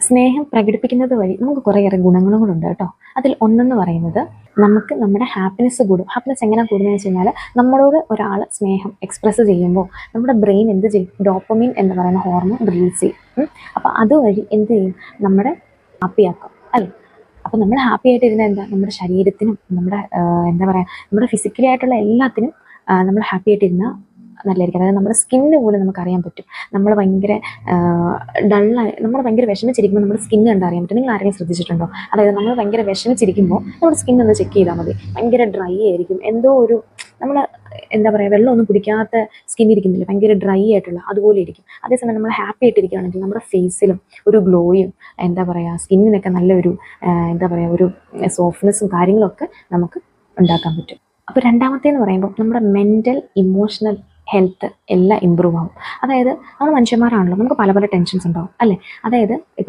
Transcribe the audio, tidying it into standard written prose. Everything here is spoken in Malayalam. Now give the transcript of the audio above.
സ്നേഹം പ്രകടിപ്പിക്കുന്നത് വഴി നമുക്ക് കുറേയേറെ ഗുണങ്ങളും കൂടെ ഉണ്ട് കേട്ടോ. അതിൽ ഒന്നെന്ന് പറയുന്നത് നമുക്ക് നമ്മുടെ ഹാപ്പിനെസ് കൂടും. ഹാപ്പിനെസ് എങ്ങനെ കൂടുന്നതെന്ന് വെച്ച് കഴിഞ്ഞാൽ നമ്മളോട് ഒരാൾ സ്നേഹം എക്സ്പ്രസ് ചെയ്യുമ്പോൾ നമ്മുടെ ബ്രെയിൻ എന്ത് ചെയ്യും? ഡോപ്പമിൻ എന്ന് പറയുന്ന ഹോർമോൺ റിലീസ് ചെയ്യും. അപ്പോൾ അതുവഴി എന്ത് ചെയ്യും? നമ്മുടെ ഹാപ്പിയാക്കും അല്ലേ? അപ്പോൾ നമ്മൾ ഹാപ്പി ആയിട്ടിരുന്ന എന്താ നമ്മുടെ ശരീരത്തിനും നമ്മുടെ എന്താ പറയുക നമ്മുടെ ഫിസിക്കലി ആയിട്ടുള്ള എല്ലാത്തിനും നമ്മൾ ഹാപ്പി ആയിട്ടിരുന്ന നല്ലതായിരിക്കും. അതായത് നമ്മുടെ സ്കിന്നിന് പോലും നമുക്കറിയാൻ പറ്റും. നമ്മൾ ഭയങ്കര ഡള്ളായി നമ്മൾ ഭയങ്കര വിഷമിച്ചിരിക്കുമ്പോൾ നമ്മുടെ സ്കിന്ന് കണ്ടറിയാൻ പറ്റും. നിങ്ങൾ ആരെങ്കിലും ശ്രദ്ധിച്ചിട്ടുണ്ടോ? അതായത് നമ്മൾ ഭയങ്കര വിഷമിച്ചിരിക്കുമ്പോൾ നമ്മുടെ സ്കിന്നൊന്ന് ചെക്ക് ചെയ്താൽ മതി. ഭയങ്കര ഡ്രൈ ആയിരിക്കും. എന്തോ ഒരു നമ്മൾ എന്താ പറയുക വെള്ളമൊന്നും കുടിക്കാത്ത സ്കിന്നിരിക്കുന്നില്ല, ഭയങ്കര ഡ്രൈ ആയിട്ടുള്ള അതുപോലെ ഇരിക്കും. അതേസമയം നമ്മൾ ഹാപ്പി ആയിട്ടിരിക്കുകയാണെങ്കിൽ നമ്മുടെ ഫേസിലും ഒരു ഗ്ലോയും എന്താ പറയുക സ്കിന്നിനൊക്കെ നല്ലൊരു എന്താ പറയുക ഒരു സോഫ്റ്റ്നെസ്സും കാര്യങ്ങളൊക്കെ നമുക്ക് ഉണ്ടാക്കാൻ പറ്റും. അപ്പോൾ രണ്ടാമത്തേന്ന് പറയുമ്പോൾ നമ്മുടെ മെൻ്റൽ ഇമോഷണൽ ഹെൽത്ത് എല്ലാം ഇമ്പ്രൂവ് ആവും. അതായത് നമ്മൾ മനുഷ്യന്മാരാണല്ലോ, നമുക്ക് പല പല ടെൻഷൻസ് ഉണ്ടാവും അല്ലേ? അതായത്